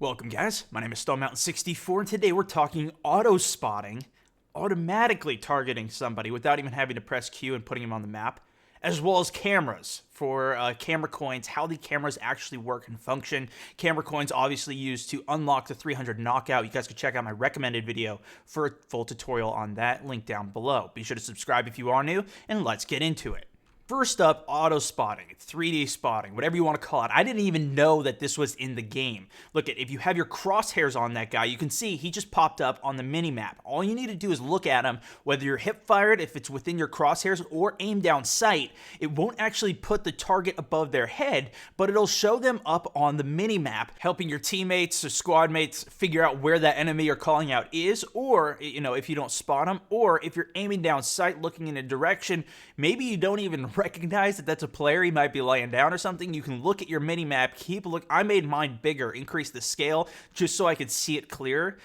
Welcome guys, my name is StoneMountain64 and today we're talking auto spotting, automatically targeting somebody without even having to press Q and putting them on the map, as well as cameras for camera coins, how the cameras actually work and function. Camera coins obviously used to unlock the 300 knockout. You guys can check out my recommended video for a full tutorial on that, link down below. Be sure to subscribe if you are new, and let's get into it. First up, auto spotting, 3D spotting, whatever you want to call it. I didn't even know that this was in the game. Look, if you have your crosshairs on that guy, you can see he just popped up on the mini-map. All you need to do is look at him, whether you're hip-fired, if it's within your crosshairs, or aim down sight. It won't actually put the target above their head, but it'll show them up on the mini-map, helping your teammates or squad mates figure out where that enemy you're calling out is, or, if you don't spot them, or if you're aiming down sight, looking in a direction, maybe you don't even recognize that that's a player, he might be laying down or something. You can look at your mini map, keep a look. I made mine bigger, increase the scale just so I could see it clear.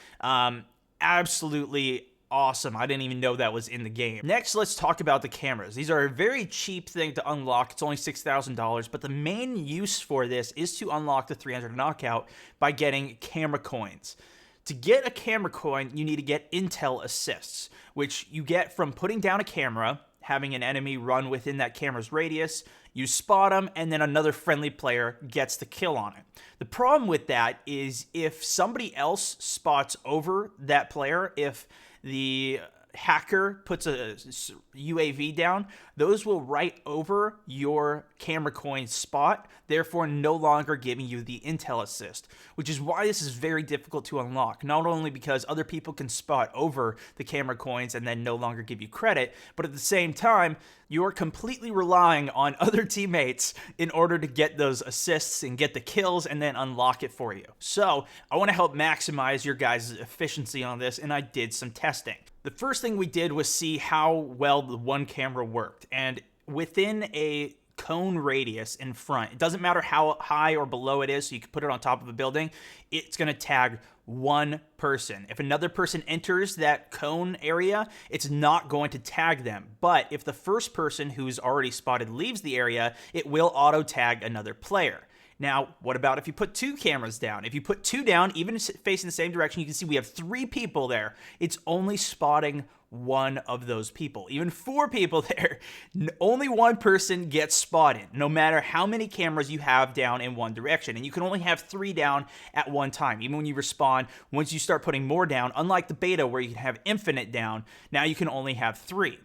Absolutely awesome. I didn't even know that was in the game. Next, let's talk about the cameras. These are a very cheap thing to unlock. It's only $6,000, but the main use for this is to unlock the 300 knockout by getting camera coins. To get a camera coin, you need to get intel assists, which you get from putting down a camera, having an enemy run within that camera's radius, you spot them, and then another friendly player gets the kill on it. The problem with that is if somebody else spots over that player, if the hacker puts a UAV down, those will right over your camera coin spot, therefore no longer giving you the intel assist, which is why this is very difficult to unlock. Not only because other people can spot over the camera coins and then no longer give you credit, but at the same time, you're completely relying on other teammates in order to get those assists and get the kills and then unlock it for you. So I want to help maximize your guys' efficiency on this, and I did some testing. The first thing we did was see how well the one camera worked, and within a cone radius in front, it doesn't matter how high or below it is, so you can put it on top of a building, it's going to tag one person. If another person enters that cone area, it's not going to tag them. But if the first person who's already spotted leaves the area, it will auto tag another player. Now, what about if you put two cameras down? If you put two down, even facing the same direction, you can see we have 3 people there. It's only spotting one of those people. Even 4 people there, only one person gets spotted, no matter how many cameras you have down in one direction. And you can only have 3 down at one time. Even when you respawn, once you start putting more down, unlike the beta where you can have infinite down, now you can only have 3.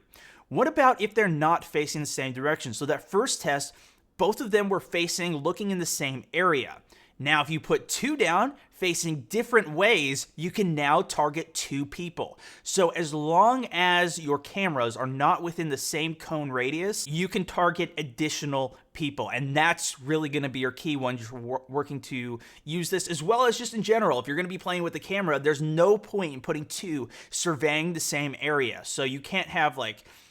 What about if they're not facing the same direction? So that first test, both of them were facing, looking in the same area. Now, if you put 2 down, facing different ways, you can now target 2 people. So as long as your cameras are not within the same cone radius, you can target additional people. And that's really going to be your key when you're working to use this, as well as just in general. If you're going to be playing with the camera, there's no point in putting 2 surveying the same area. So you can't have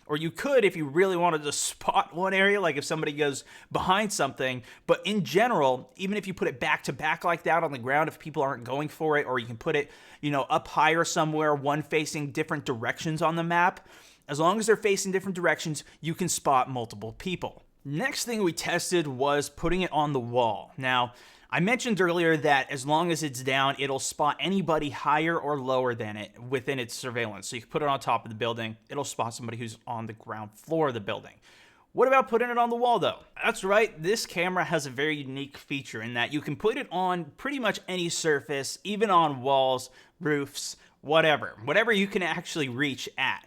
or you could if you really wanted to spot one area, like if somebody goes behind something. But in general, even if you put it back to back like that on the ground, if people aren't going for it, or you can put it, up higher somewhere, one facing different directions on the map, as long as they're facing different directions, you can spot multiple people. Next thing we tested was putting it on the wall. Now, I mentioned earlier that as long as it's down, it'll spot anybody higher or lower than it within its surveillance. So you can put it on top of the building, it'll spot somebody who's on the ground floor of the building. What about putting it on the wall though? That's right, this camera has a very unique feature in that you can put it on pretty much any surface, even on walls, roofs, whatever you can actually reach at.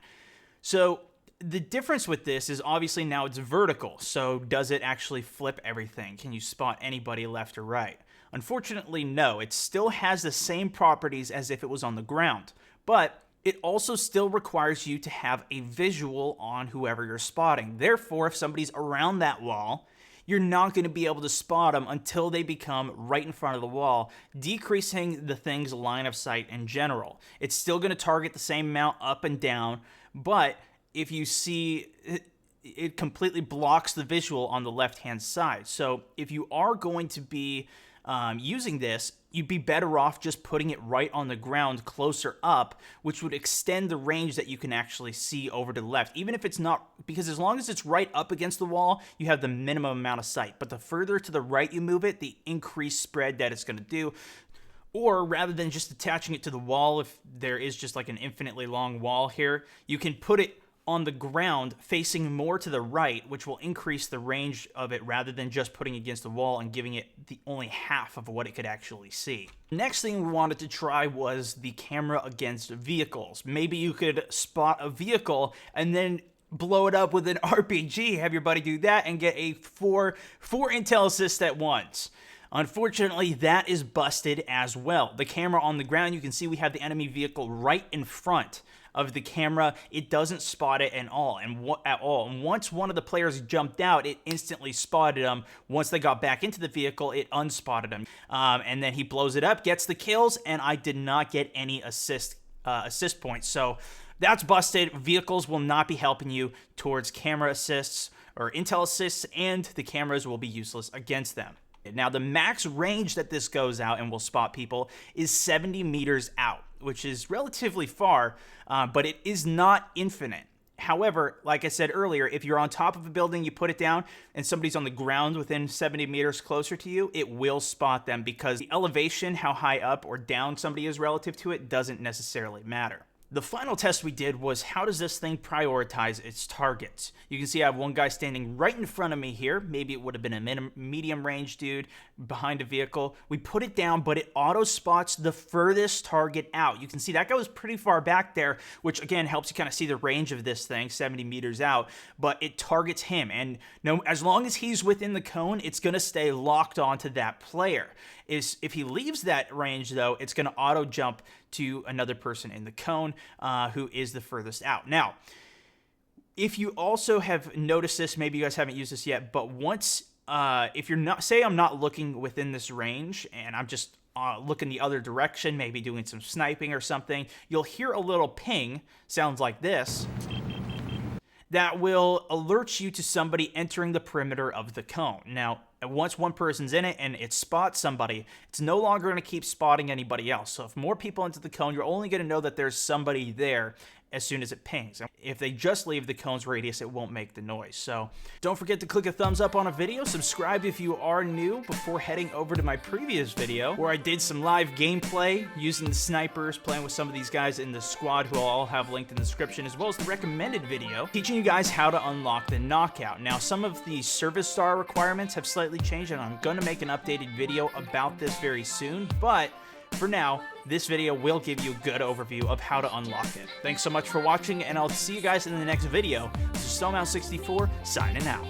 So the difference with this is obviously now it's vertical, so does it actually flip everything? Can you spot anybody left or right? Unfortunately, no. It still has the same properties as if it was on the ground, but it also still requires you to have a visual on whoever you're spotting. Therefore, if somebody's around that wall, you're not going to be able to spot them until they become right in front of the wall, decreasing the thing's line of sight in general. It's still going to target the same amount up and down, but if you see it completely blocks the visual on the left-hand side. So if you are going to be using this, you'd be better off just putting it right on the ground closer up, which would extend the range that you can actually see over to the left. Even if it's not, because as long as it's right up against the wall, you have the minimum amount of sight. But the further to the right you move it, the increased spread that it's going to do. Or rather than just attaching it to the wall, if there is just like an infinitely long wall here, you can put it on the ground facing more to the right, which will increase the range of it rather than just putting it against the wall and giving it the only half of what it could actually see. Next thing we wanted to try was the camera against vehicles. Maybe you could spot a vehicle and then blow it up with an RPG, have your buddy do that, and get a four intel assists at once. Unfortunately, that is busted as well. The camera on the ground, you can see we have the enemy vehicle right in front of the camera. It doesn't spot it at all. And once one of the players jumped out, it instantly spotted him. Once they got back into the vehicle, it unspotted him. And then he blows it up, gets the kills, and I did not get any assist points. So that's busted. Vehicles will not be helping you towards camera assists or intel assists, and the cameras will be useless against them. Now, the max range that this goes out and will spot people is 70 meters out, which is relatively far, but it is not infinite. However, like I said earlier, if you're on top of a building, you put it down, and somebody's on the ground within 70 meters closer to you, it will spot them because the elevation, how high up or down somebody is relative to it, doesn't necessarily matter. The final test we did was how does this thing prioritize its targets? You can see I have one guy standing right in front of me here. Maybe it would have been a medium range dude behind a vehicle. We put it down, but it auto spots the furthest target out. You can see that guy was pretty far back there, which again helps you kind of see the range of this thing, 70 meters out, but it targets him. And as long as he's within the cone, it's going to stay locked onto that player. If he leaves that range, though, it's going to auto jump to another person in the cone who is the furthest out. Now, if you also have noticed this, maybe you guys haven't used this yet, but once, if you're not, say I'm not looking within this range and I'm just looking the other direction, maybe doing some sniping or something, you'll hear a little ping, sounds like this, that will alert you to somebody entering the perimeter of the cone. Now, once one person's in it and it spots somebody, it's no longer going to keep spotting anybody else. So if more people enter the cone, you're only going to know that there's somebody there as soon as it pings. If they just leave the cone's radius, it won't make the noise. So don't forget to click a thumbs up on a video, subscribe if you are new before heading over to my previous video where I did some live gameplay using the snipers, playing with some of these guys in the squad who I'll all have linked in the description, as well as the recommended video teaching you guys how to unlock the knockout. Now, some of the service star requirements have slightly changed, and I'm going to make an updated video about this very soon, but for now, this video will give you a good overview of how to unlock it. Thanks so much for watching, and I'll see you guys in the next video. This is Stonehouse64, signing out.